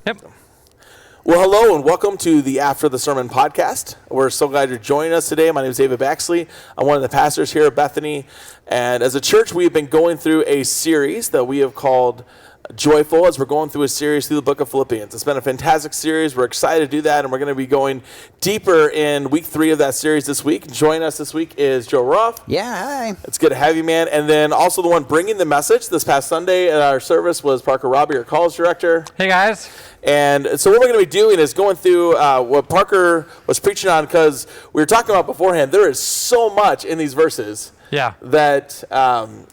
Yep. Well, hello and welcome to the After the Sermon podcast. We're so glad you're joining us today. My name is David Baxley. I'm one of the pastors here at Bethany. And as a church, we've been going through a series that we have called JoyFull, as we're going through a series through the book of Philippians. It's been a fantastic series. We're excited to do that, and we're going to be going deeper in week 3 of that series this week. Joining us this week is Joe Roraff. Yeah, hi. It's good to have you, man. And then also the one bringing the message this past Sunday at our service was Rabe, our college director. Hey, guys. And so what we're going to be doing is going through what Parker was preaching on, because we were talking about beforehand, there is so much in these verses. Yeah. That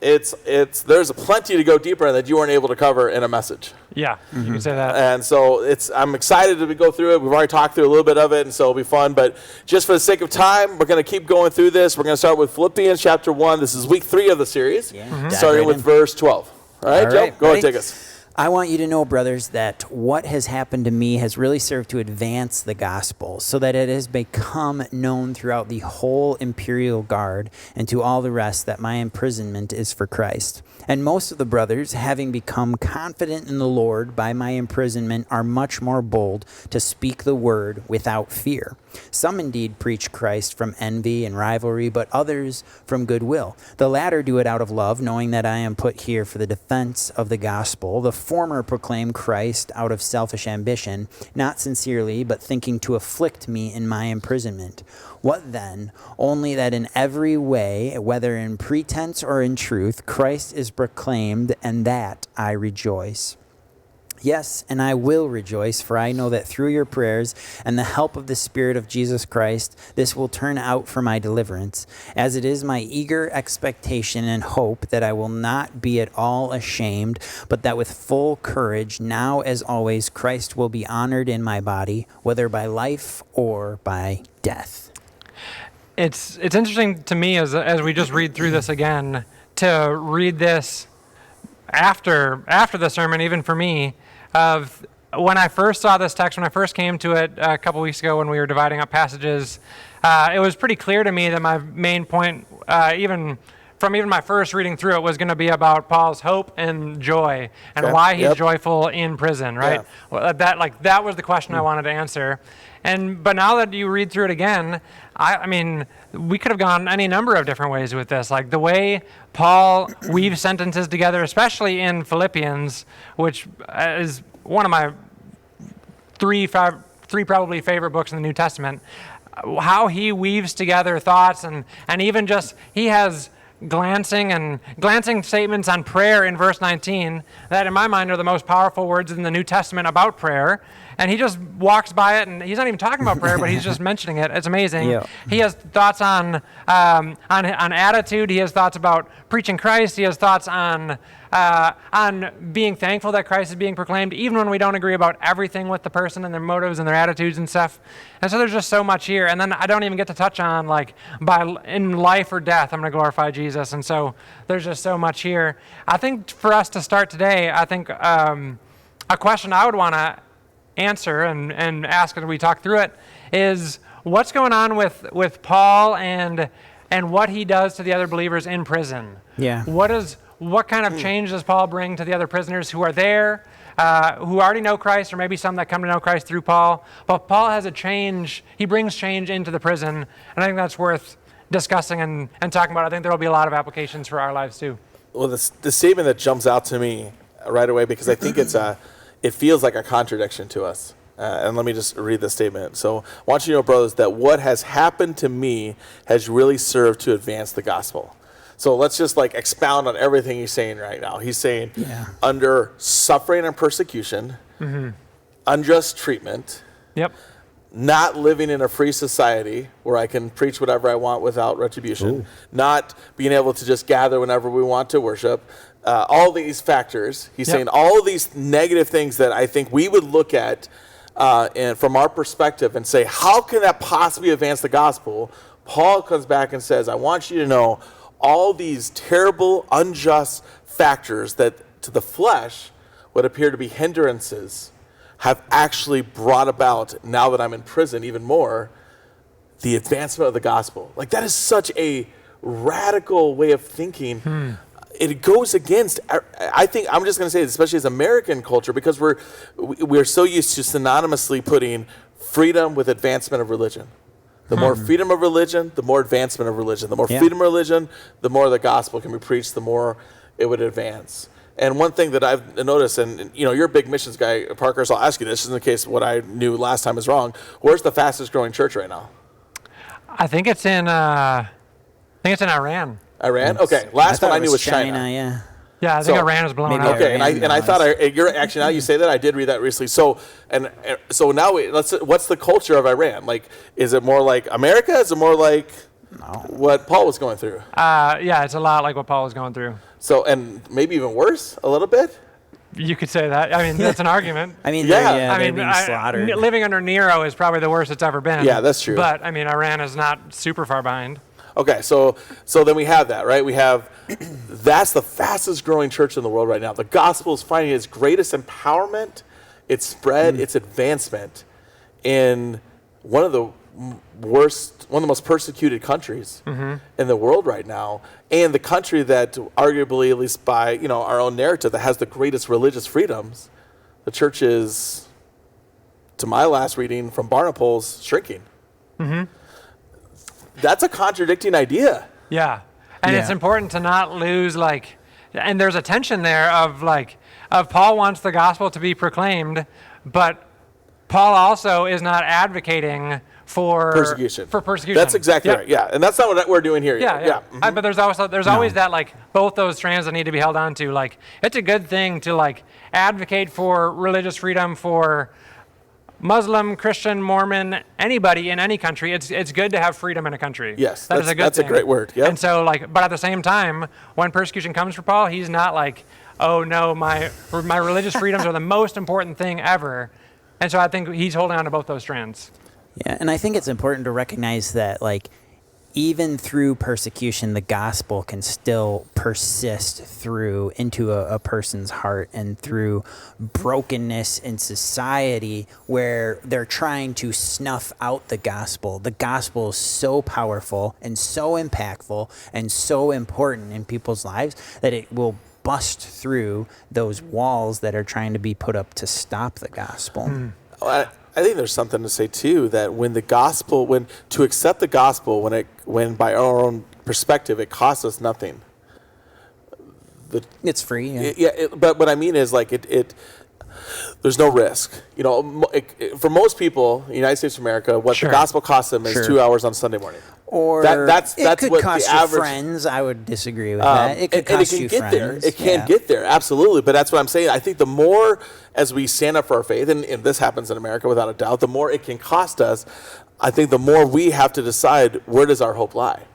there's plenty to go deeper in that you weren't able to cover in a message. Yeah, you can say that. And so I'm excited to go through it. We've already talked through a little bit of it, and so it'll be fun. But just for the sake of time, we're going to keep going through this. We're going to start with Philippians chapter 1. This is week 3 of the series, starting with verse 12. All right, Joe, go ahead and take us. I want you to know, brothers, that what has happened to me has really served to advance the gospel, so that it has become known throughout the whole imperial guard and to all the rest that my imprisonment is for Christ. And most of the brothers, having become confident in the Lord by my imprisonment, are much more bold to speak the word without fear. Some indeed preach Christ from envy and rivalry, but others from goodwill. The latter do it out of love, knowing that I am put here for the defense of the gospel. The former proclaim Christ out of selfish ambition, not sincerely, but thinking to afflict me in my imprisonment. What then? Only that in every way, whether in pretense or in truth, Christ is proclaimed, and that I rejoice. Yes, and I will rejoice, for I know that through your prayers and the help of the Spirit of Jesus Christ, this will turn out for my deliverance, as it is my eager expectation and hope that I will not be at all ashamed, but that with full courage, now as always, Christ will be honored in my body, whether by life or by death. It's interesting to me as we just read through this again, to read this after the sermon, even for me, of when I first saw this text, when I first came to it a couple weeks ago when we were dividing up passages, it was pretty clear to me that my main point, even my first reading through it, was going to be about Paul's hope and joy and why he's joyful in prison, right? Yeah. Well, that was the question I wanted to answer. But now that you read through it again, I mean, we could have gone any number of different ways with this. Like the way Paul weaves sentences together, especially in Philippians, which is one of my three probably favorite books in the New Testament, how he weaves together thoughts and even just, he has glancing statements on prayer in verse 19 that in my mind are the most powerful words in the New Testament about prayer. And he just walks by it, and he's not even talking about prayer, but he's just mentioning it. It's amazing. Yeah. He has thoughts on attitude. He has thoughts about preaching Christ. He has thoughts on being thankful that Christ is being proclaimed, even when we don't agree about everything with the person and their motives and their attitudes and stuff. And so there's just so much here. And then I don't even get to touch on, in life or death, I'm going to glorify Jesus. And so there's just so much here. I think for us to start today, I think a question I would want to answer and ask as we talk through it is, what's going on with Paul and what he does to the other believers in prison? Yeah. What kind of change does Paul bring to the other prisoners who are there, who already know Christ, or maybe some that come to know Christ through Paul? But Paul has a change. He brings change into the prison, and I think that's worth discussing and talking about. I think there will be a lot of applications for our lives too. Well, the statement that jumps out to me right away, because I think it feels like a contradiction to us. And let me just read the statement. So I want you to know, brothers, that what has happened to me has really served to advance the gospel. So let's just expound on everything he's saying right now. He's saying under suffering and persecution, unjust treatment, not living in a free society where I can preach whatever I want without retribution, not being able to just gather whenever we want to worship, all these factors. He's saying all these negative things that I think we would look at and from our perspective and say, how can that possibly advance the gospel? Paul comes back and says, I want you to know all these terrible, unjust factors that to the flesh would appear to be hindrances have actually brought about, now that I'm in prison even more, the advancement of the gospel. That is such a radical way of thinking. it goes against, I think, I'm just going to say this, especially as American culture, because we're so used to synonymously putting freedom with advancement of religion. The more freedom of religion, the more advancement of religion. The more freedom of religion, the more the gospel can be preached, the more it would advance. And one thing that I've noticed, and you're a big missions guy, Parker, so I'll ask you this, just in case what I knew last time is wrong. Where's the fastest growing church right now? I think it's in Iran. Iran? Okay. Last one I knew was China. Yeah. Yeah, I think Iran is blown up. Okay, and I thought you're actually, now you say that, I did read that recently. So now what's the culture of Iran? Like, is it more like America? Is it more like what Paul was going through? Yeah, it's a lot like what Paul was going through. So, and maybe even worse, a little bit. You could say that. I mean, that's an argument. I mean, yeah. they're being slaughtered. Living under Nero is probably the worst it's ever been. Yeah, that's true. But I mean, Iran is not super far behind. Okay, so then we have that, right? We have, that's the fastest growing church in the world right now. The gospel is finding its greatest empowerment, its spread, its advancement in one of the most persecuted countries in the world right now, and the country that arguably, at least by our own narrative, that has the greatest religious freedoms. The church is, to my last reading from Barna polls, shrinking. That's a contradicting idea. Yeah. And it's important to not lose, and there's a tension there of Paul wants the gospel to be proclaimed, but Paul also is not advocating for persecution. That's exactly right. Yeah. And that's not what we're doing here. Yeah. But there's always that, both those strands that need to be held on to. It's a good thing to advocate for religious freedom for Muslim, Christian, Mormon, anybody in any country. It's good to have freedom in a country. Yes, that is a good that's thing. A great word. Yeah. And so, but at the same time, when persecution comes for Paul, he's not oh no, my religious freedoms are the most important thing ever. And so I think he's holding on to both those strands. Yeah, and I think it's important to recognize that, even through persecution, the gospel can still persist through into a person's heart, and through brokenness in society where they're trying to snuff out the gospel. The gospel is so powerful and so impactful and so important in people's lives that it will bust through those walls that are trying to be put up to stop the gospel. I think there's something to say too, that when to accept the gospel, when by our own perspective it costs us nothing. It's free. But what I mean is there's no risk. For most people, in the United States of America, what the gospel costs them is 2 hours on Sunday morning. Or that's it could what cost the average, you friends. I would disagree with that. It could cost you friends. It can get there, absolutely. But that's what I'm saying. I think the more as we stand up for our faith, and this happens in America without a doubt, the more it can cost us. I think the more we have to decide, where does our hope lie?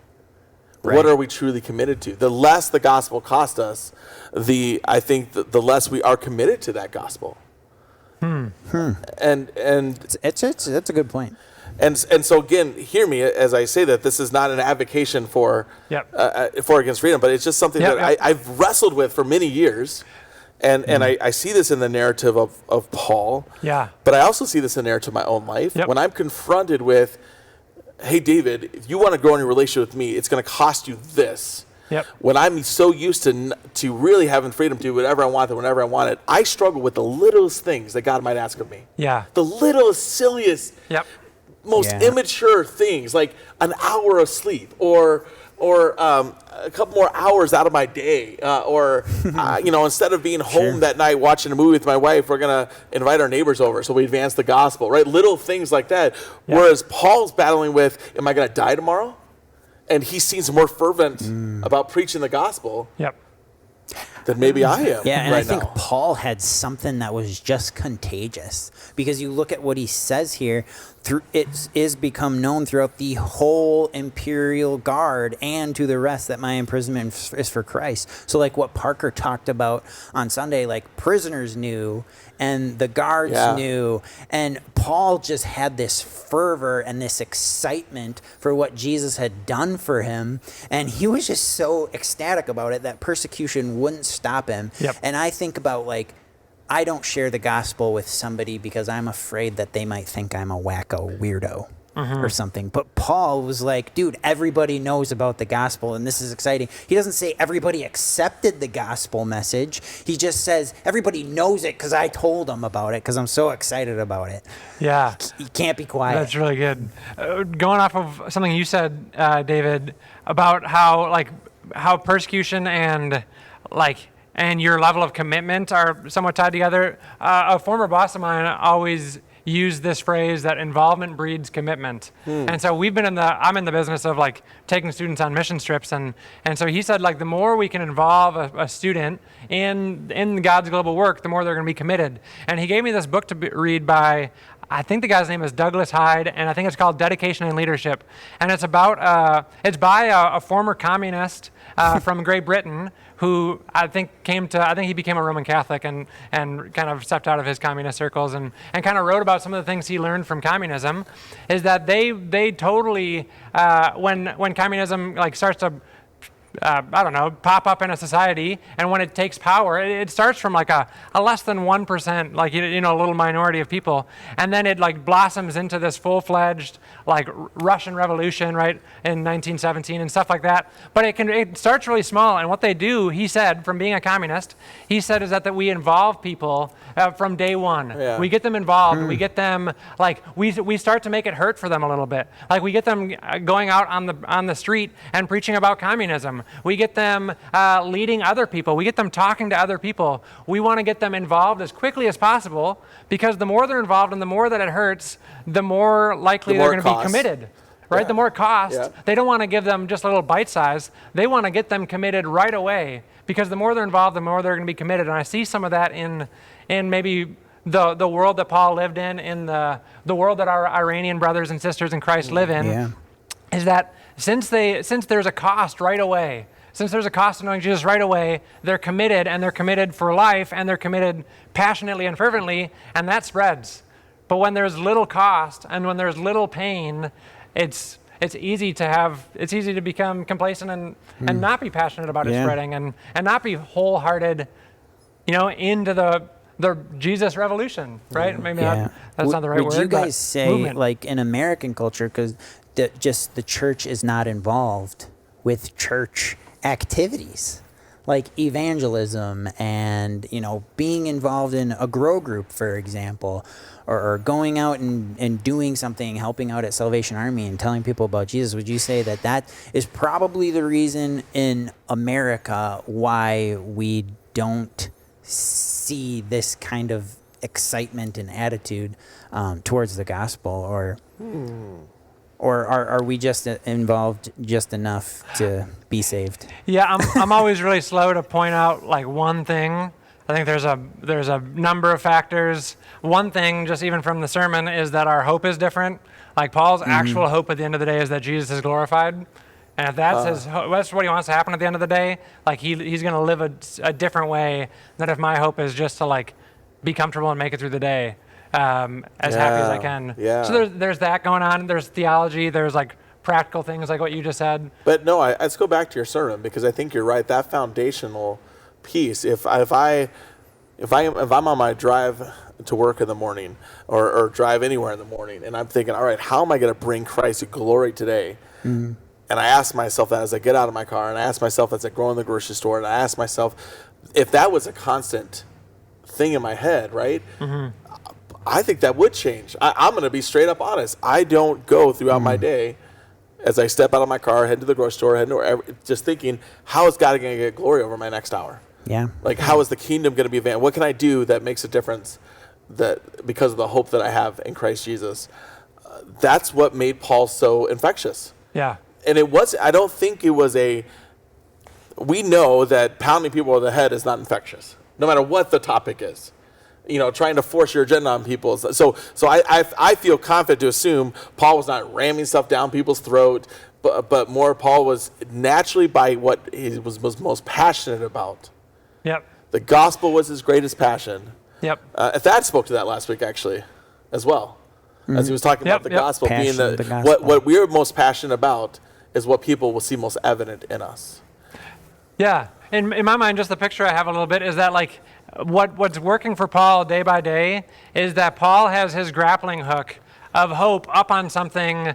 Right. What are we truly committed to? The less the gospel costs us, I think the less we are committed to that gospel. And that's a good point. And so again, hear me as I say that this is not an advocation for against freedom, but it's just something that I've wrestled with for many years, and I see this in the narrative of Paul. Yeah. But I also see this in the narrative of my own life. When I'm confronted with, hey David, if you want to grow in your relationship with me, it's going to cost you this. Yep. When I'm so used to really having freedom to do whatever I want, whenever I want it, I struggle with the littlest things that God might ask of me. Yeah. The littlest, silliest. Most immature things, like an hour of sleep or a couple more hours out of my day, or instead of being home that night watching a movie with my wife, we're gonna invite our neighbors over so we advance the gospel, right? Little things like that. Whereas Paul's battling with, am I gonna die tomorrow? And he seems more fervent about preaching the gospel than maybe I am. Yeah, and right I think now. Paul had something that was just contagious, because you look at what he says here. It is become known throughout the whole imperial guard and to the rest that my imprisonment is for Christ. So what Parker talked about on Sunday, prisoners knew and the guards knew, and Paul just had this fervor and this excitement for what Jesus had done for him, and he was just so ecstatic about it that persecution wouldn't stop him. And I think about I don't share the gospel with somebody because I'm afraid that they might think I'm a wacko weirdo. or something. But Paul was like, dude, everybody knows about the gospel and this is exciting. He doesn't say everybody accepted the gospel message. He just says everybody knows it because I told them about it because I'm so excited about it. Yeah. You can't be quiet. That's really good. Going off of something you said, David, about how persecution and your level of commitment are somewhat tied together. A former boss of mine always used this phrase that involvement breeds commitment. And so I'm in the business of like taking students on mission trips, and so he said like the more we can involve a student in God's global work, the more they're going to be committed. And he gave me this book to read by, I think the guy's name is Douglas Hyde, and I think it's called Dedication and Leadership. And it's about it's by a former communist from Great Britain who I think he became a Roman Catholic and kind of stepped out of his communist circles and kind of wrote about some of the things he learned from communism. Is that they totally when communism like starts to pop up in a society, and when it takes power, it starts from like a less than 1%, like a little minority of people, and then it like blossoms into this full-fledged like Russian Revolution, right, in 1917 and stuff like that. But it starts really small, and what they do, he said, from being a communist, is that we involve people from day one. Yeah. We get them involved. We get them like we start to make it hurt for them a little bit. Like we get them going out on the street and preaching about communism. We get them leading other people. We get them talking to other people. We want to get them involved as quickly as possible, because the more they're involved and the more that it hurts, the more likely they're going to be committed. Right? Yeah. The more cost. Yeah. They don't want to give them just a little bite size. They want to get them committed right away, because the more they're involved, the more they're going to be committed. And I see some of that in maybe the world that Paul lived in the world that our Iranian brothers and sisters in Christ live in. Yeah. Is that since there's a cost right away, since there's a cost to knowing Jesus right away, they're committed, and they're committed for life, and they're committed passionately and fervently, and that spreads. But when there's little cost and when there's little pain, it's easy to become complacent and not be passionate about it spreading, and not be wholehearted, into the Jesus revolution, right? Maybe that's not the right word. Would you guys say, movement. like in American culture, because the church is not involved with church activities like evangelism and being involved in a grow group, for example, or going out and doing something, helping out at Salvation Army and telling people about Jesus? Would you say that is probably the reason in America why we don't see this kind of excitement and attitude towards the gospel, or are we just involved just enough to be saved? Yeah, I'm always really slow to point out like one thing. I think there's a number of factors. One thing, just even from the sermon, is that our hope is different. Like Paul's actual hope at the end of the day is that Jesus is glorified. And if that's that's what he wants to happen at the end of the day, like he's going to live a different way than if my hope is just to like be comfortable and make it through the day as happy as I can. Yeah. So there's that going on. There's theology. There's like practical things like what you just said. But no, let's go back to your sermon, because I think you're right. That foundational piece. If I'm on my drive to work in the morning, or drive anywhere in the morning, and I'm thinking, all right, how am I going to bring Christ glory today? Mm-hmm. And I ask myself that as I get out of my car, and I ask myself as I go in the grocery store, and I ask myself if that was a constant thing in my head, right? Mm-hmm. I think that would change. I'm going to be straight up honest. I don't go throughout my day as I step out of my car, head to the grocery store, head to wherever, just thinking, how is God going to get glory over my next hour? Yeah. Like, how is the kingdom going to be advanced? What can I do that makes a difference because of the hope that I have in Christ Jesus? That's what made Paul so infectious. Yeah. And I don't think it was we know that pounding people over the head is not infectious, no matter what the topic is. Trying to force your agenda on people. So I feel confident to assume Paul was not ramming stuff down people's throat, but more Paul was naturally by what he was most passionate about. Yep. The gospel was his greatest passion. Yep. Thad spoke to that last week, actually, as well. Mm-hmm. As he was talking about the gospel being the gospel. What we're most passionate about is what people will see most evident in us. Yeah. In my mind, just the picture I have a little bit is that like what's working for Paul day by day is that Paul has his grappling hook of hope up on something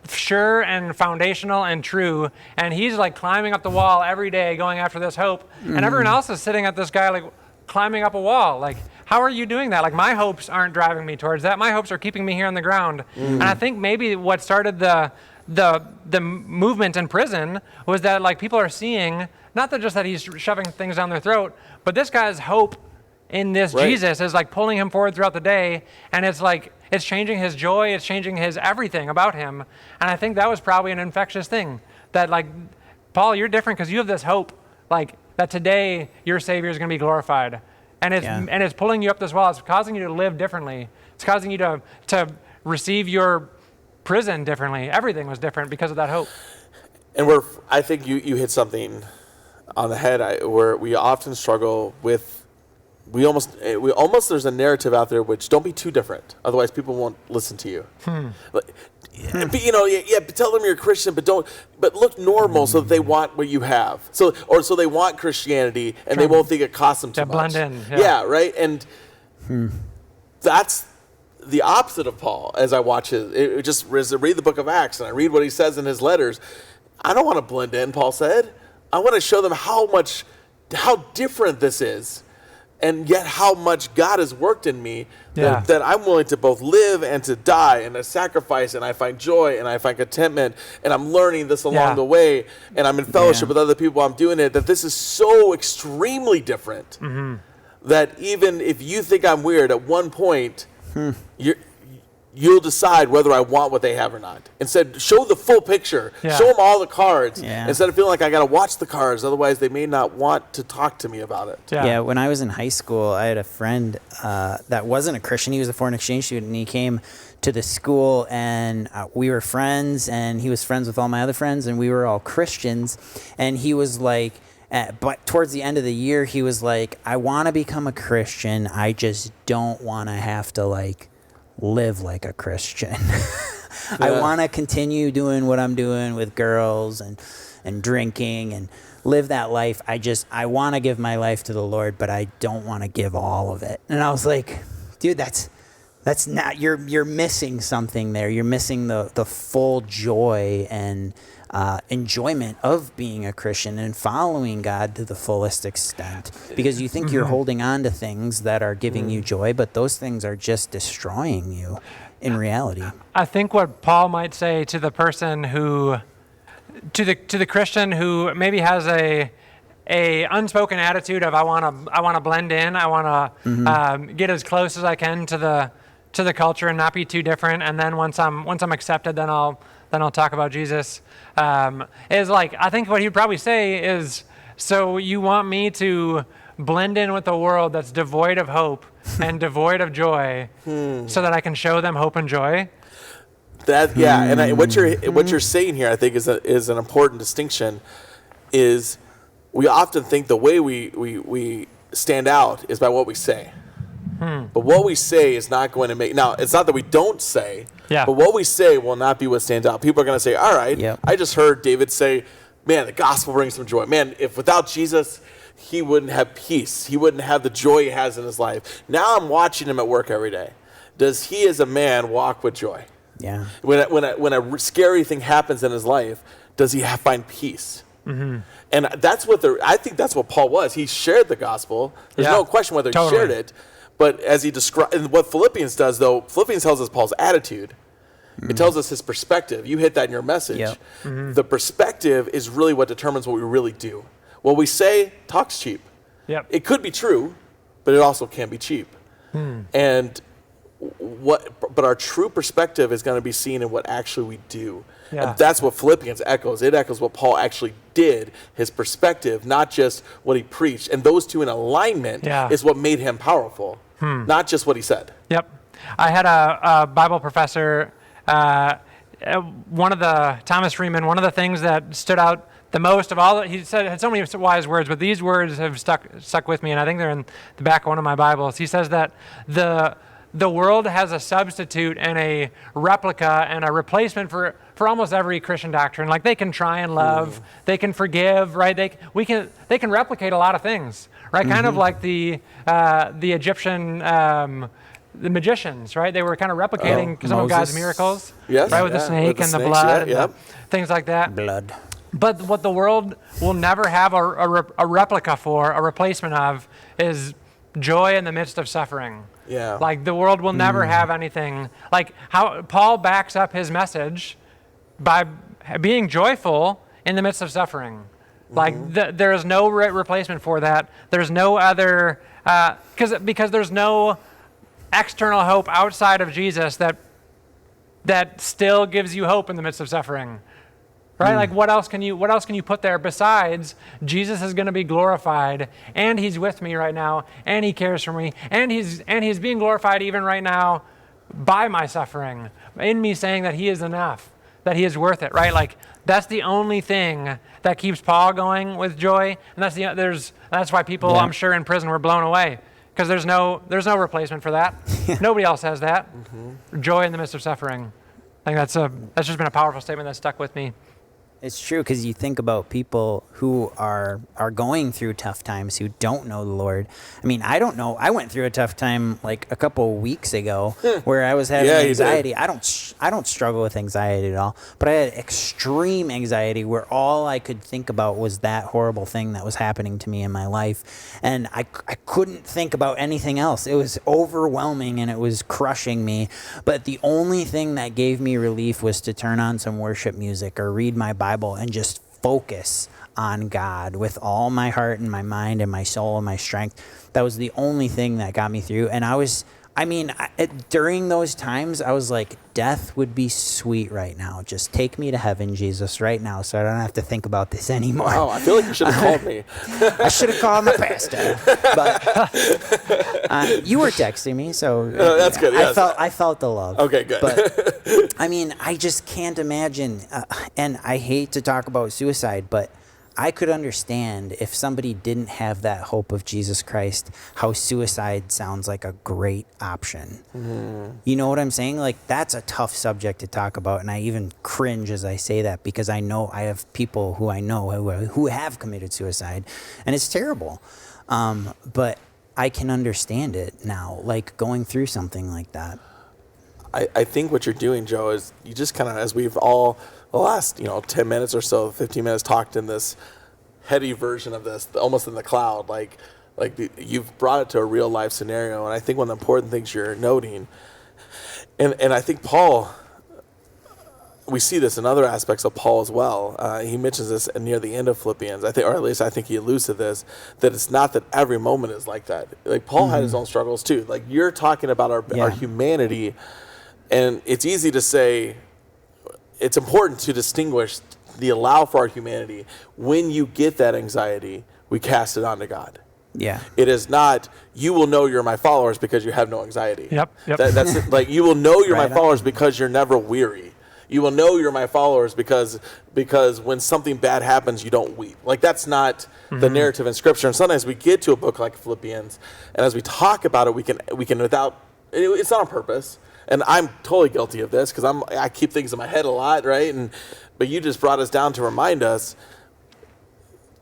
sure and foundational and true, and he's like climbing up the wall every day going after this hope, and everyone else is sitting at this guy like climbing up a wall. Like, how are you doing that? Like, my hopes aren't driving me towards that. My hopes are keeping me here on the ground. And I think maybe what started the movement in prison was that like people are seeing not that just that he's shoving things down their throat, but this guy's hope in this Jesus is like pulling him forward throughout the day, and it's like it's changing his joy, it's changing his everything about him. And I think that was probably an infectious thing, that like, Paul, you're different because you have this hope, like that today your Savior is going to be glorified, and it's pulling you up this wall. It's causing you to live differently. It's causing you to receive your prison differently. Everything was different because of that hope. And I think you hit something on the head. Where we often struggle with. We almost there's a narrative out there which don't be too different, otherwise people won't listen to you. But, tell them you're a Christian, but look normal so that they want what you have. So they want Christianity and they won't think it costs them too much. Blend in. Yeah, right. And that's the opposite of Paul. As I watch as I read the book of Acts and I read what he says in his letters, I don't want to blend in. Paul said, I want to show them how different this is. And yet how much God has worked in me that I'm willing to both live and to die and to sacrifice, and I find joy and I find contentment, and I'm learning this along the way, and I'm in fellowship with other people while I'm doing it, that this is so extremely different that even if you think I'm weird, at one point you'll decide whether I want what they have or not. Instead, show the full picture. Yeah. Show them all the cards. Yeah. Instead of feeling like I got to watch the cards, otherwise they may not want to talk to me about it. Yeah, when I was in high school, I had a friend that wasn't a Christian. He was a foreign exchange student, and he came to the school, and we were friends, and he was friends with all my other friends, and we were all Christians. And he was like, but towards the end of the year, he was like, I want to become a Christian. I just don't want to have to like live like a Christian. I want to continue doing what I'm doing with girls and drinking and live that life. I want to give my life to the Lord, but I don't want to give all of it. And I was like, dude, that's not, you're missing something there. You're missing the full joy and enjoyment of being a Christian and following God to the fullest extent, because you think you're holding on to things that are giving you joy, but those things are just destroying you in reality. I think what Paul might say to the person to the Christian who maybe has a unspoken attitude of I want to blend in, I want to get as close as I can to the culture and not be too different, and then once I'm accepted, then I'll talk about Jesus. Is like, I think what he'd probably say is, so you want me to blend in with a world that's devoid of hope and devoid of joy, so that I can show them hope and joy? And what you're saying here, I think, is an important distinction. Is we often think the way we stand out is by what we say. But what we say is not going to make... Now, it's not that we don't say, but what we say will not be what stands out. People are going to say, all right, I just heard David say, man, the gospel brings some joy. Man, if without Jesus, he wouldn't have peace. He wouldn't have the joy he has in his life. Now I'm watching him at work every day. Does he as a man walk with joy? Yeah. When a scary thing happens in his life, does he find peace? And I think that's what Paul was. He shared the gospel. There's no question whether he shared it. But as he described, and what Philippians does, though, Philippians tells us Paul's attitude. It tells us his perspective. You hit that in your message. The perspective is really what determines what we really do. What we say, talk's cheap. It could be true, but it also can be cheap. But our true perspective is going to be seen in what actually we do. And that's what Philippians echoes. It echoes what Paul actually did, his perspective, not just what he preached. And those two in alignment is what made him powerful, not just what he said. I had a Bible professor, Thomas Freeman, one of the things that stood out the most of all, he said, had so many wise words, but these words have stuck with me, and I think they're in the back of one of my Bibles. He says that the world has a substitute and a replica and a replacement for almost every Christian doctrine. Like, they can try and love, they can forgive, right? They can replicate a lot of things, right? Kind of like the Egyptian the magicians, right? They were kind of replicating some of God's Moses. miracles, Yes, right? With the yeah, snake with the and the snakes, blood, yeah, and things like that. Blood. But what the world will never have a replica for, a replacement of, is joy in the midst of suffering. Yeah. Like the world will never have anything. Like how Paul backs up his message by being joyful in the midst of suffering. Like there is no replacement for that. There's no other, because there's no external hope outside of Jesus that still gives you hope in the midst of suffering. Right? Like what else can you put there besides Jesus is going to be glorified, and he's with me right now, and he cares for me, and he's being glorified even right now by my suffering, in me saying that he is enough, that he is worth it, right? Like that's the only thing that keeps Paul going with joy, and that's why people, I'm sure, in prison were blown away, because there's no replacement for that. Nobody else has that. Joy in the midst of suffering. I think that's just been a powerful statement that stuck with me. It's true, because you think about people who are going through tough times, who don't know the Lord. I mean, I don't know. I went through a tough time like a couple of weeks ago where I was having anxiety. I don't struggle with anxiety at all, but I had extreme anxiety where all I could think about was that horrible thing that was happening to me in my life, and I couldn't think about anything else. It was overwhelming and it was crushing me. But the only thing that gave me relief was to turn on some worship music or read my Bible and just focus on God with all my heart and my mind and my soul and my strength. That was the only thing that got me through. And during those times, I was like, death would be sweet right now. Just take me to heaven, Jesus, right now, so I don't have to think about this anymore. Oh, I feel like you should have called me. I should have called my pastor. But you were texting me, so that's good. Yes. I felt the love. Okay, good. But I mean, I just can't imagine. And I hate to talk about suicide, but I could understand if somebody didn't have that hope of Jesus Christ, how suicide sounds like a great option. You know what I'm saying? Like, that's a tough subject to talk about, and I even cringe as I say that, because I know I have people who I know who have committed suicide, and it's terrible. But I can understand it now, like going through something like that. I think what you're doing, Joe, is you just kind of, as we've all the last 10 minutes or so, 15 minutes talked in this heady version of this, almost in the cloud, like you've brought it to a real life scenario. And I think one of the important things you're noting, and I think Paul, we see this in other aspects of Paul as well. He mentions this near the end of Philippians, I think, or at least I think he alludes to this, that it's not that every moment is like that. Like Paul had his own struggles too. Like you're talking about our humanity, and it's easy to say, it's important to distinguish allow for our humanity. When you get that anxiety, we cast it onto God. Yeah. It is not, you will know you're my followers because you have no anxiety. Yep. That's like, you will know you're Right my followers because you're never weary. You will know you're my followers because when something bad happens, you don't weep. Like that's not the narrative in Scripture. And sometimes we get to a book like Philippians, and as we talk about it, we can without, it's not on purpose. And I'm totally guilty of this because I keep things in my head a lot, right? But you just brought us down to remind us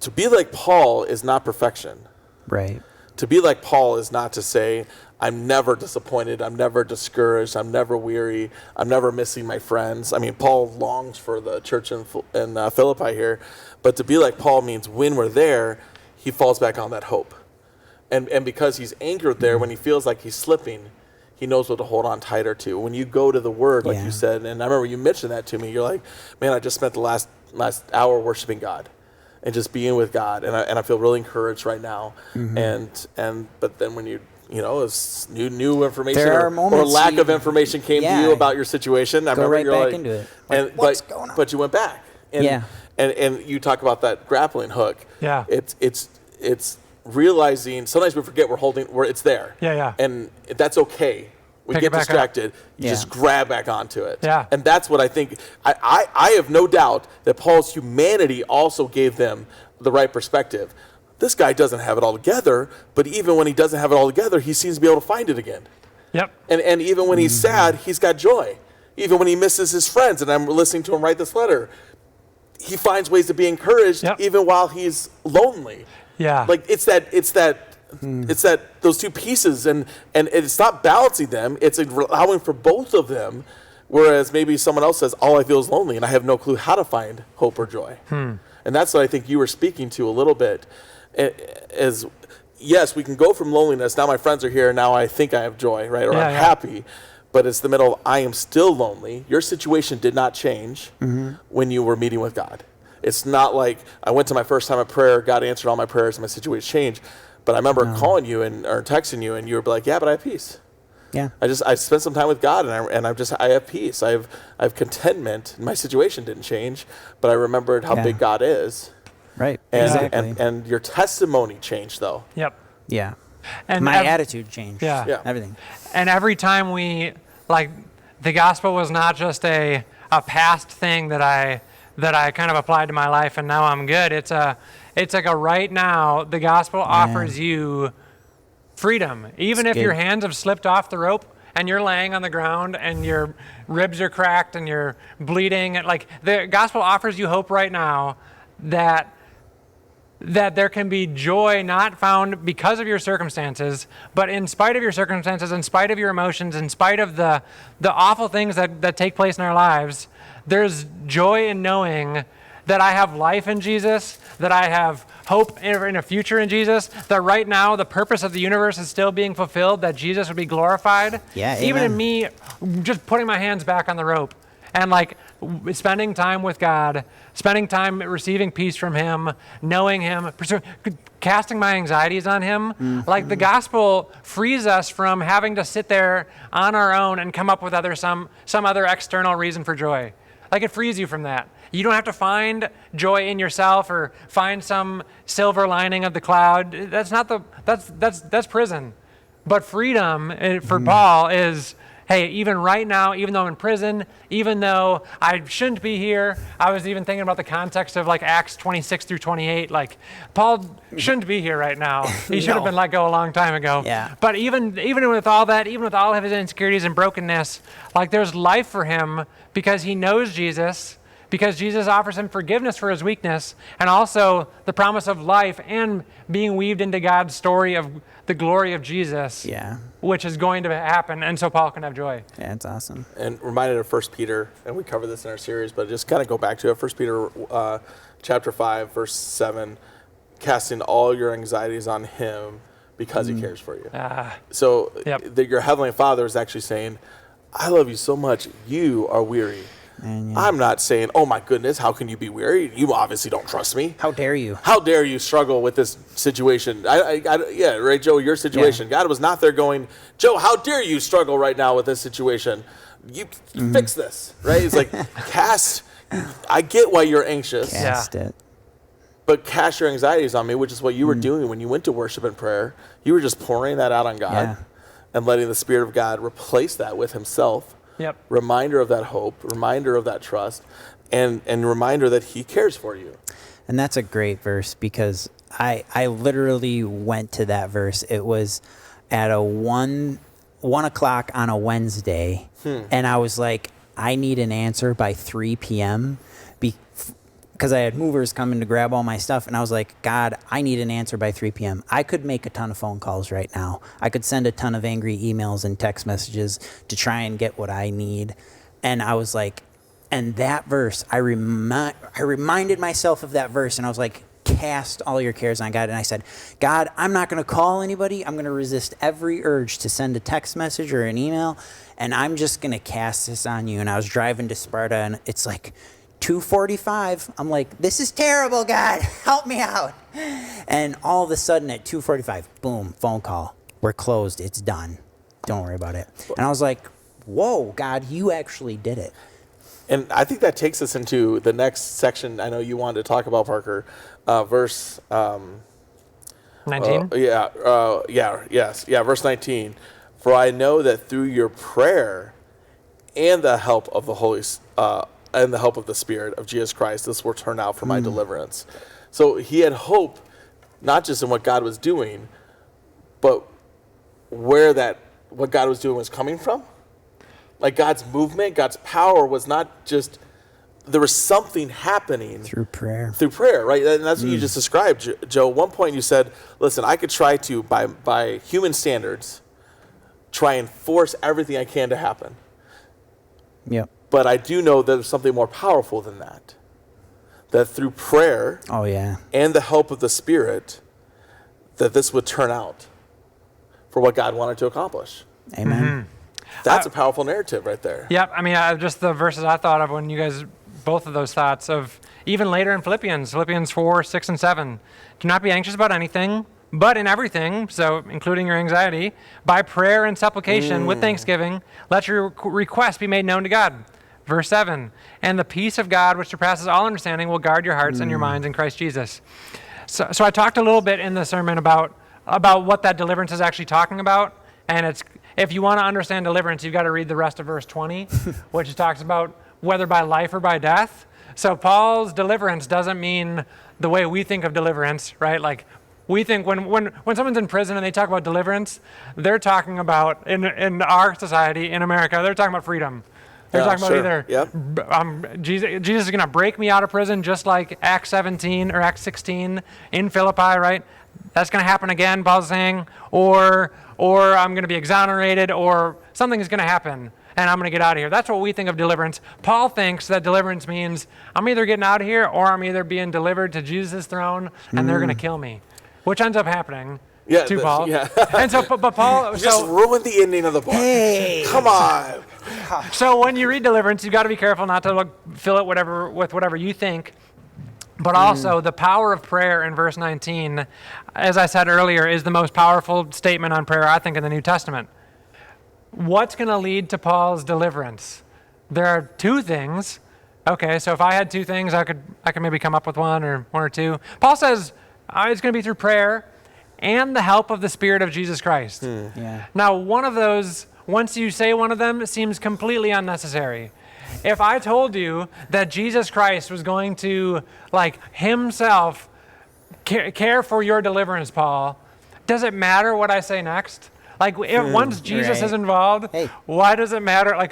to be like Paul is not perfection. Right. To be like Paul is not to say, I'm never disappointed, I'm never discouraged, I'm never weary, I'm never missing my friends. I mean, Paul longs for the church in Philippi here, but to be like Paul means when we're there, he falls back on that hope. And because he's anchored there, when he feels like he's slipping, he knows what to hold on tighter to. When you go to the Word, like you said, and I remember you mentioned that to me, you're like, man, I just spent the last hour worshiping God and just being with God, and I feel really encouraged right now. But then when as new information or lack of information came to you about your situation, I remember you're back like, into it. What's going on? But you went back, and you talk about that grappling hook. Yeah, it's realizing sometimes we forget it's there. And that's okay. We get distracted. You just grab back onto it. Yeah. And that's what I think. I have no doubt that Paul's humanity also gave them the right perspective. This guy doesn't have it all together, but even when he doesn't have it all together, he seems to be able to find it again. Yep. And even when he's sad, he's got joy. Even when he misses his friends, and I'm listening to him write this letter, he finds ways to be encouraged even while he's lonely. Yeah. Like it's that it's that those two pieces, and it's not balancing them, it's allowing for both of them, whereas maybe someone else says, all I feel is lonely and I have no clue how to find hope or joy. And that's what I think you were speaking to a little bit, is yes, we can go from loneliness, now my friends are here, now I think I have joy, right? Or I'm happy, but it's the middle of, I am still lonely. Your situation did not change when you were meeting with God. It's not like I went to my first time of prayer, God answered all my prayers, and my situation changed. But I remember calling you or texting you, and you were like, yeah, but I have peace. Yeah. I spent some time with God, and I have peace. I have contentment. My situation didn't change, but I remembered how big God is. Right. And, Exactly. and your testimony changed, though. Yep. Yeah. And My attitude changed. Yeah. Everything. And every time the gospel was not just a past thing that I kind of applied to my life and now I'm good. It's like a right now, the gospel offers you freedom. Even if your hands have slipped off the rope and you're laying on the ground and your ribs are cracked and you're bleeding, like the gospel offers you hope right now that there can be joy not found because of your circumstances, but in spite of your circumstances, in spite of your emotions, in spite of the awful things that take place in our lives, there's joy in knowing that I have life in Jesus, that I have hope in a future in Jesus, that right now the purpose of the universe is still being fulfilled, that Jesus would be glorified. Yeah, even in amen. me just putting my hands back on the rope and spending time with God, spending time receiving peace from him, knowing him, casting my anxieties on him. Like the gospel frees us from having to sit there on our own and come up with some other external reason for joy. Like it frees you from that. You don't have to find joy in yourself or find some silver lining of the cloud. That's prison. But freedom for Paul is, hey, even right now, even though I'm in prison, even though I shouldn't be here, I was even thinking about the context of Acts 26 through 28. Paul shouldn't be here right now. He should have been let go a long time ago. Yeah. But even with all that, even with all of his insecurities and brokenness, there's life for him because he knows Jesus, because Jesus offers him forgiveness for his weakness, and also the promise of life and being weaved into God's story of the glory of Jesus, which is going to happen, and so Paul can have joy. Yeah, it's awesome. And reminded of 1 Peter, and we covered this in our series, but just kind of go back to it. 1 Peter chapter 5, verse 7, casting all your anxieties on him because he cares for you. So your heavenly Father is actually saying, I love you so much, you are weary. I'm not saying, oh my goodness, how can you be weary? You obviously don't trust me. How dare you? How dare you struggle with this situation? Yeah, right, Joe, your situation. God was not there going, Joe, how dare you struggle right now with this situation? You fix this, right? It's like, I get why you're anxious. Cast it. But cast your anxieties on me, which is what you were doing when you went to worship and prayer. You were just pouring that out on God and letting the Spirit of God replace that with himself. Yep. Reminder of that hope, reminder of that trust, and reminder that he cares for you. And that's a great verse because I literally went to that verse. It was at a 1 o'clock on a Wednesday, and I was like, I need an answer by 3 p.m. because I had movers coming to grab all my stuff, and I was like, God, I need an answer by 3 p.m. I could make a ton of phone calls right now. I could send a ton of angry emails and text messages to try and get what I need. And I was like, and that verse, I reminded myself of that verse, and I was like, cast all your cares on God. And I said, God, I'm not going to call anybody. I'm going to resist every urge to send a text message or an email, and I'm just going to cast this on you. And I was driving to Sparta, and it's like 2:45. I'm like, this is terrible, God. Help me out. And all of a sudden at 2:45, boom, phone call. We're closed. It's done. Don't worry about it. And I was like, whoa, God, you actually did it. And I think that takes us into the next section I know you wanted to talk about, Parker. Verse 19? Verse 19. For I know that through your prayer and the help of the and the help of the Spirit of Jesus Christ, this will turn out for my deliverance. So he had hope, not just in what God was doing, but what God was doing was coming from. Like God's movement, God's power was not just there was something happening Through prayer. through prayer, right? And that's what you just described, Joe. At one point you said, listen, I could try to, by human standards, try and force everything I can to happen. Yep. But I do know that there's something more powerful than that. That through prayer Oh, yeah. and the help of the Spirit, that this would turn out for what God wanted to accomplish. Amen. That's a powerful narrative right there. Yep. I mean, just the verses I thought of when you guys, both of those thoughts of even later in Philippians 4, 6, and 7. Do not be anxious about anything, but in everything, so including your anxiety, by prayer and supplication with thanksgiving, let your requests be made known to God. Verse 7, and the peace of God, which surpasses all understanding, will guard your hearts and your minds in Christ Jesus. So I talked a little bit in the sermon about what that deliverance is actually talking about. And it's, if you want to understand deliverance, you've got to read the rest of verse 20, which talks about whether by life or by death. So Paul's deliverance doesn't mean the way we think of deliverance, right? Like we think when someone's in prison and they talk about deliverance, they're talking about, in our society, in America, they're talking about freedom. They're talking about either Jesus is going to break me out of prison, just like Acts 17 or Acts 16 in Philippi, right? That's going to happen again, Paul's saying, or I'm going to be exonerated, or something is going to happen, and I'm going to get out of here. That's what we think of deliverance. Paul thinks that deliverance means I'm either getting out of here, or I'm either being delivered to Jesus' throne, and they're going to kill me, which ends up happening. To Paul. Yeah. And so, but Paul... You just ruined the ending of the book. Hey. Come on. So when you read deliverance, you've got to be careful not to fill it with whatever you think. But also, the power of prayer in verse 19, as I said earlier, is the most powerful statement on prayer, I think, in the New Testament. What's going to lead to Paul's deliverance? There are two things. Okay, so if I had two things, I could maybe come up with one or two. Paul says it's going to be through prayer and the help of the Spirit of Jesus Christ. Yeah. Now, one of those, once you say one of them, it seems completely unnecessary. If I told you that Jesus Christ was going to, himself care for your deliverance, Paul, does it matter what I say next? Once Jesus is involved, why does it matter?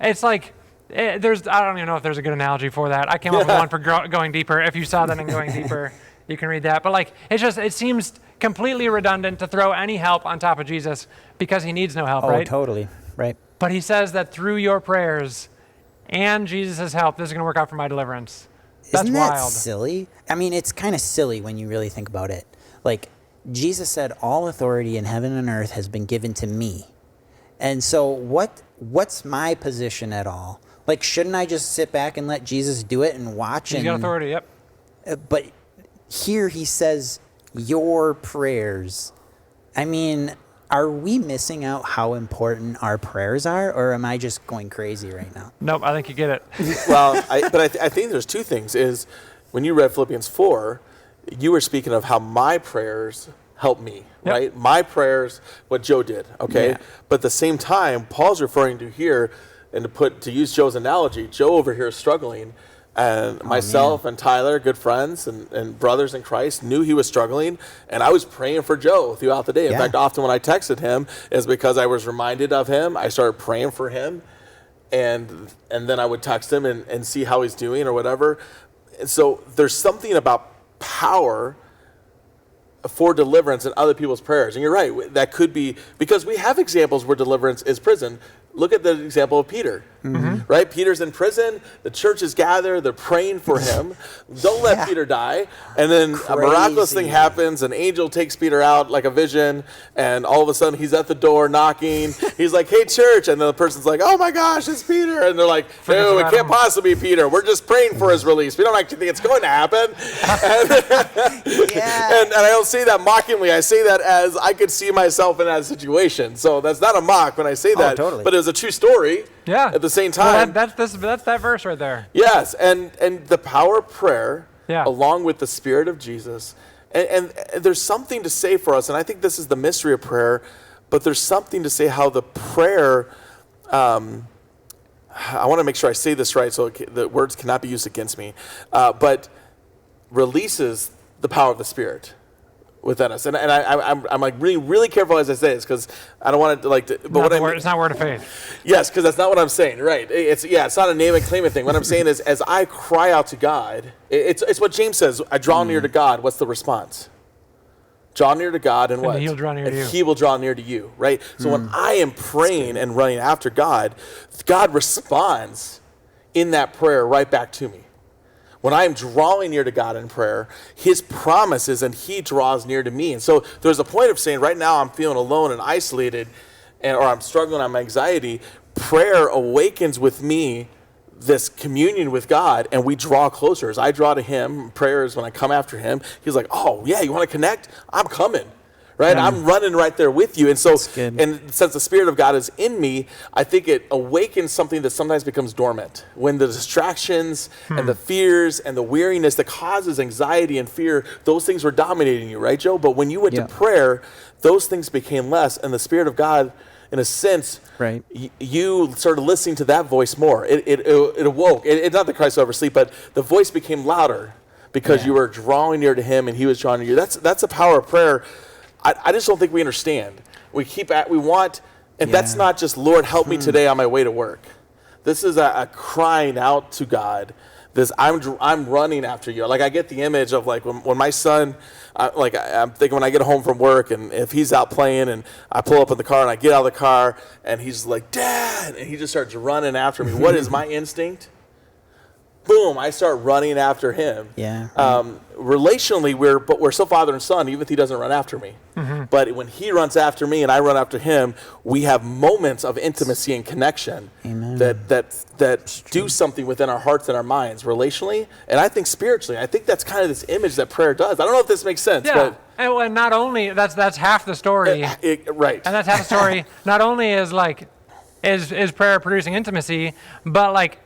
It's like, I don't even know if there's a good analogy for that. I came up with one for going deeper. If you saw that in Going Deeper, you can read that. But it seems completely redundant to throw any help on top of Jesus because he needs no help, right? Oh, totally. Right. But he says that through your prayers and Jesus' help, this is going to work out for my deliverance. That's Isn't that wild. silly? I mean, it's kind of silly when you really think about it. Jesus said, all authority in heaven and earth has been given to me. And so what's my position at all? Shouldn't I just sit back and let Jesus do it and watch? He's got authority, yep. But here he says, your prayers. I mean, are we missing out how important our prayers are, or am I just going crazy right now? Nope, I think you get it. Well, I think there's two things. Is when you read Philippians 4, you were speaking of how my prayers help me, right? My prayers, what Joe did, okay? Yeah. But at the same time, Paul's referring to here, and to use Joe's analogy, Joe over here is struggling, and myself and Tyler, good friends and brothers in Christ, knew he was struggling, and I was praying for Joe throughout the day. In fact, often when I texted him, is because I was reminded of him. I started praying for him, and then I would text him and see how he's doing or whatever. And so there's something about power for deliverance in other people's prayers. And you're right, that could be, because we have examples where deliverance is prison. Look at the example of Peter, right? Peter's in prison. The church is gathered. They're praying for him. Don't let Peter die. And then a miraculous thing happens. An angel takes Peter out like a vision. And all of a sudden he's at the door knocking. He's like, hey, church. And then the person's like, oh my gosh, it's Peter. And they're like, no, it can't possibly be Peter. We're just praying for his release. We don't actually think it's going to happen. And I don't say that mockingly. I say that as I could see myself in that situation. So that's not a mock when I say that. Totally. But it was a true story. Yeah. At the same time. Well, that's that verse right there. Yes, and the power of prayer, along with the Spirit of Jesus, and there's something to say for us, and I think this is the mystery of prayer, but there's something to say how the prayer, I want to make sure I say this right so the words cannot be used against me, but releases the power of the Spirit. within us. And I'm like really, really careful as I say this because I don't want it to like, but what I mean, it's not word of faith. yes, because that's not what I'm saying, right? It's not a name and claim it thing. What I'm saying is, as I cry out to God, it's what James says. I draw near to God. What's the response? Draw near to God, and what? He'll draw near to you. He will draw near to you, right? So when I am praying and running after God, God responds in that prayer right back to me. When I'm drawing near to God in prayer, his promises and he draws near to me. And so there's a point of saying, right now I'm feeling alone and isolated, or I'm struggling on my anxiety. Prayer awakens with me this communion with God, and we draw closer. As I draw to him, prayer is when I come after him. He's like, oh, yeah, you want to connect? I'm coming. Right? I'm running right there with you. And so, and since the Spirit of God is in me, I think it awakens something that sometimes becomes dormant. When the distractions and the fears and the weariness that causes anxiety and fear, those things were dominating you, right, Joe? But when you went to prayer, those things became less, and the Spirit of God, in a sense, right, you started listening to that voice more. It awoke. It's not that Christ will ever sleep, but the voice became louder because you were drawing near to him and he was drawing near you. That's the power of prayer. I just don't think we understand. We want, and that's not just, Lord, help me today on my way to work. This is a crying out to God. I'm running after you. Like I get the image of like when my son, I'm thinking when I get home from work and if he's out playing and I pull up in the car and I get out of the car and he's like, Dad, and he just starts running after me. What is my instinct? Boom, I start running after him. Yeah. Relationally, we're still father and son, even if he doesn't run after me. But when he runs after me and I run after him, we have moments of intimacy and connection. Amen. that do something within our hearts and our minds, relationally, and I think spiritually. I think that's kind of this image that prayer does. I don't know if this makes sense, but and not only that's half the story, right? And that's half the story. Not only is prayer producing intimacy, but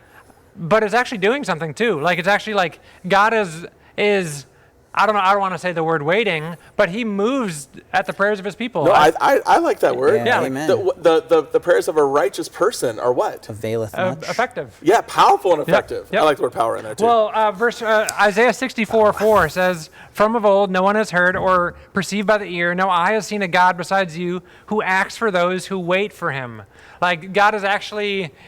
it's actually doing something too. Like it's actually like God is I don't want to say the word waiting, but he moves at the prayers of his people. No, I like that word. Yeah, amen. The prayers of a righteous person are what? Availeth much. Effective. Yeah, powerful and effective. Yep. I like the word power in there too. Well, Isaiah 64:4 says, "From of old no one has heard or perceived by the ear, no eye has seen a God besides you who acts for those who wait for him." Like God is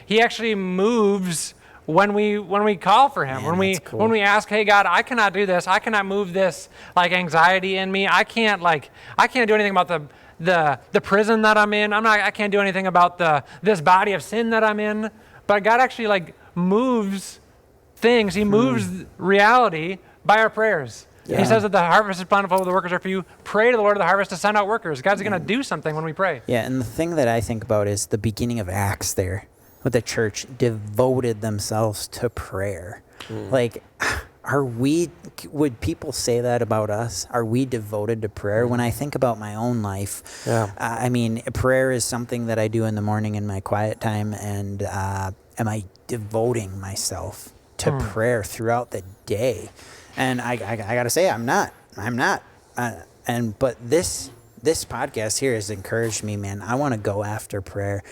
he actually moves when we call for him, when we ask, hey God, I cannot do this, I cannot move this like anxiety in me, I can't do anything about the prison that I'm in, I can't do anything about this body of sin that I'm in, but God actually moves things, he moves reality by our prayers. Yeah. He says that the harvest is plentiful, the workers are few. Pray to the Lord of the harvest to send out workers. God's going to do something when we pray. Yeah, and the thing that I think about is the beginning of Acts there. With the church devoted themselves to prayer. Like, would people say that about us? Are we devoted to prayer? When I think about my own life, I mean, prayer is something that I do in the morning in my quiet time, and am I devoting myself to prayer throughout the day? And I got to say, I'm not. But this podcast here has encouraged me, man. I want to go after prayer.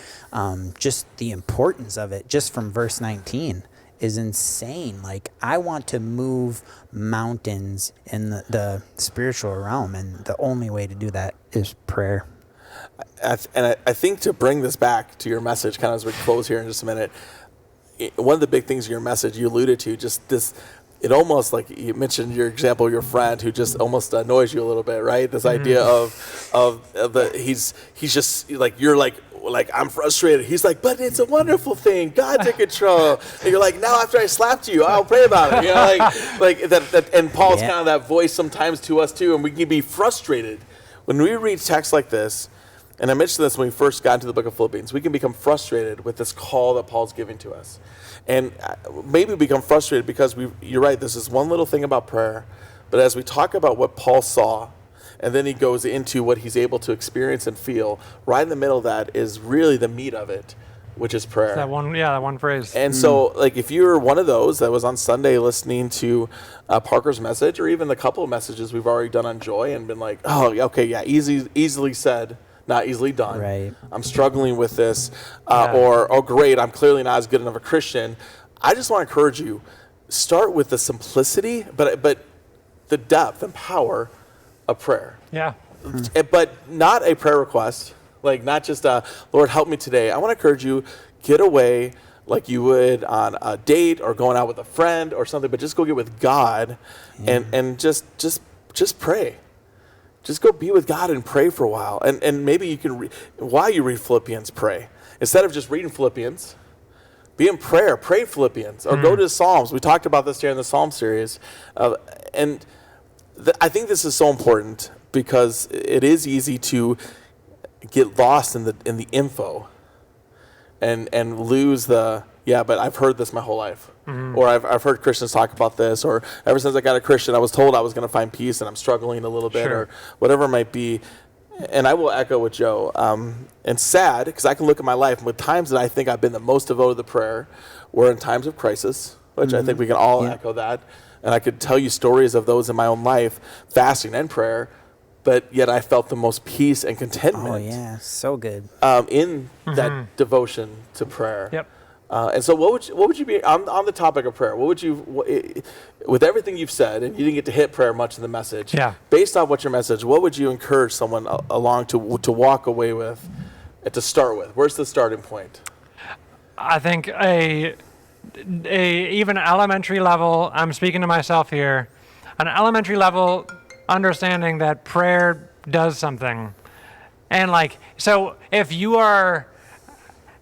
Just the importance of it, just from verse 19, is insane. Like, I want to move mountains in the spiritual realm, and the only way to do that is prayer. And I think to bring this back to your message, kind of as we close here in just a minute, one of the big things in your message you alluded to, just this. It almost, like you mentioned your example of your friend who just almost annoys you a little bit, right? This idea of he's just like, you're like I'm frustrated. He's like, but it's a wonderful thing. God's in control. And you're like, now after I slapped you, I'll pray about it. You know, like that. And Paul's kind of that voice sometimes to us too, and we can be frustrated when we read texts like this. And I mentioned this when we first got into the book of Philippians. We can become frustrated with this call that Paul's giving to us. And maybe become frustrated because you're right, this is one little thing about prayer. But as we talk about what Paul saw, and then he goes into what he's able to experience and feel, right in the middle of that is really the meat of it, which is prayer. That one phrase. And so, like, if you're one of those that was on Sunday listening to Parker's message, or even the couple of messages we've already done on Joy, and been like, oh, okay, yeah, easily said, not easily done. Right. I'm struggling with this, or, oh, great, I'm clearly not as good enough a Christian. I just want to encourage you, start with the simplicity, but the depth and power a prayer. Yeah. But not a prayer request, like not just Lord, help me today. I want to encourage you, get away like you would on a date or going out with a friend or something, but just go get with God and just pray. Just go be with God and pray for a while. And maybe you can, while you read Philippians, pray. Instead of just reading Philippians, be in prayer, pray Philippians, or go to the Psalms. We talked about this during the Psalm series. I think this is so important because it is easy to get lost in the info and lose the, but I've heard this my whole life. Or I've heard Christians talk about this, or ever since I got a Christian, I was told I was going to find peace and I'm struggling a little bit, or whatever it might be. And I will echo with Joe. And sad, because I can look at my life, and with times that I think I've been the most devoted to prayer were in times of crisis, which I think we can all echo that. And I could tell you stories of those in my own life, fasting and prayer, but yet I felt the most peace and contentment. Oh, yeah, so good. In that devotion to prayer. Yep. And so what would you be, on the topic of prayer, what would you, with everything you've said, and you didn't get to hit prayer much in the message, based on what your message, what would you encourage someone along to walk away with, and to start with? Where's the starting point? I think a even elementary level, I'm speaking to myself here, an elementary level understanding that prayer does something. And so if you are,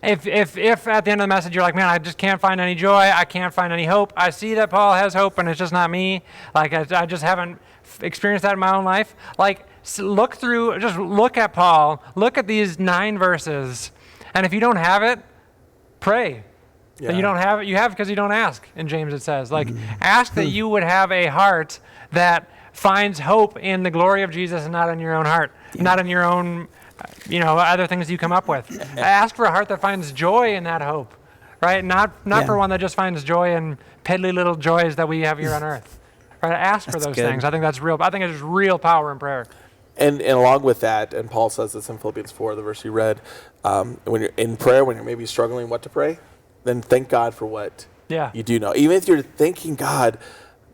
if at the end of the message you're like, man, I just can't find any joy, I can't find any hope, I see that Paul has hope and it's just not me, I just haven't experienced that in my own life, look at Paul, look at these 9 verses, and if you don't have it, pray. Yeah. That you don't have it, you have because you don't ask, in James it says. Ask that you would have a heart that finds hope in the glory of Jesus and not in your own heart, not in your own other things you come up with. Ask for a heart that finds joy in that hope, right? Not for one that just finds joy in piddly little joys that we have here on earth. Right? Ask for those things. I think that's real. I think there's real power in prayer. And along with that, and Paul says this in Philippians 4, the verse you read, when you're in prayer, when you're maybe struggling what to pray, then thank God for what you do know. Even if you're thanking God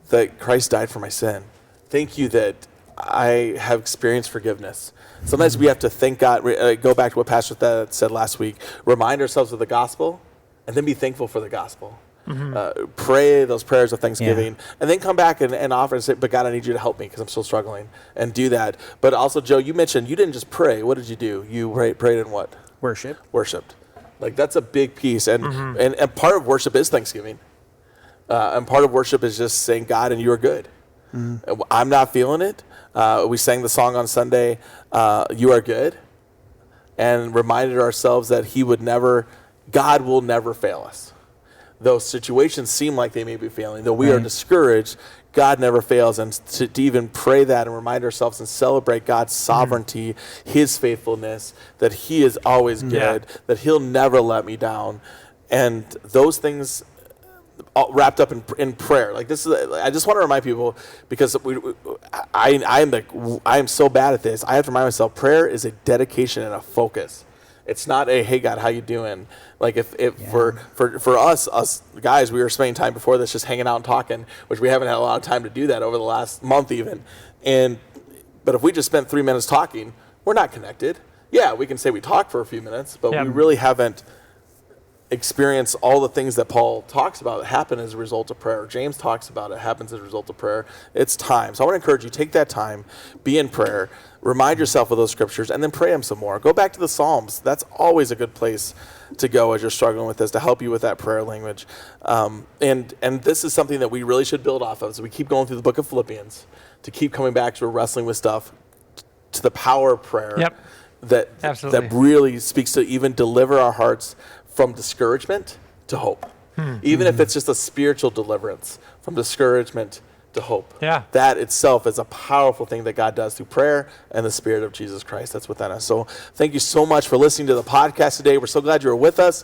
that Christ died for my sin, thank you that I have experienced forgiveness. Sometimes we have to thank God, go back to what Pastor said last week, remind ourselves of the gospel, and then be thankful for the gospel. Pray those prayers of thanksgiving, and then come back and offer and say, but God, I need you to help me because I'm still struggling, and do that. But also, Joe, you mentioned you didn't just pray. What did you do? You prayed in what? Worshipped. That's a big piece. And part of worship is thanksgiving. And part of worship is just saying, God, and you are good. I'm not feeling it. We sang the song on Sunday, You Are Good, and reminded ourselves that God will never fail us. Though situations seem like they may be failing, though we are discouraged, God never fails. And to even pray that and remind ourselves and celebrate God's sovereignty, His faithfulness, that He is always good, that He'll never let me down. And those things all wrapped up in prayer. I just want to remind people, because I am so bad at this. I have to remind myself, prayer is a dedication and a focus. It's not a, hey God, how you doing? For us guys, we were spending time before this just hanging out and talking, which we haven't had a lot of time to do that over the last month even. But if we just spent 3 minutes talking, we're not connected. Yeah, we can say we talked for a few minutes, but we really haven't experienced all the things that Paul talks about that happen as a result of prayer. James talks about it happens as a result of prayer. It's time. So I want to encourage you, take that time, be in prayer, remind yourself of those scriptures, and then pray them some more. Go back to the Psalms. That's always a good place to go as you're struggling with this, to help you with that prayer language. And this is something that we really should build off of as we keep going through the book of Philippians, to keep coming back to wrestling with stuff, to the power of prayer that really speaks to even deliver our hearts from discouragement to hope. Even if it's just a spiritual deliverance from discouragement to hope. That itself is a powerful thing that God does through prayer and the Spirit of Jesus Christ that's within us. So thank you so much for listening to the podcast today. We're so glad you were with us.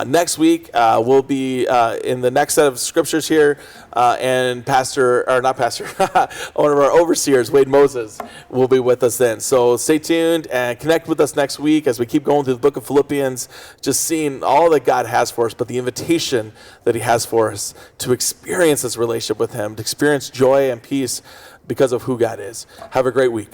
Next week, we'll be in the next set of scriptures here, and one of our overseers, Wade Moses, will be with us then. So stay tuned and connect with us next week as we keep going through the book of Philippians, just seeing all that God has for us, but the invitation that He has for us to experience this relationship with Him, to experience experience joy and peace because of who God is. Have a great week.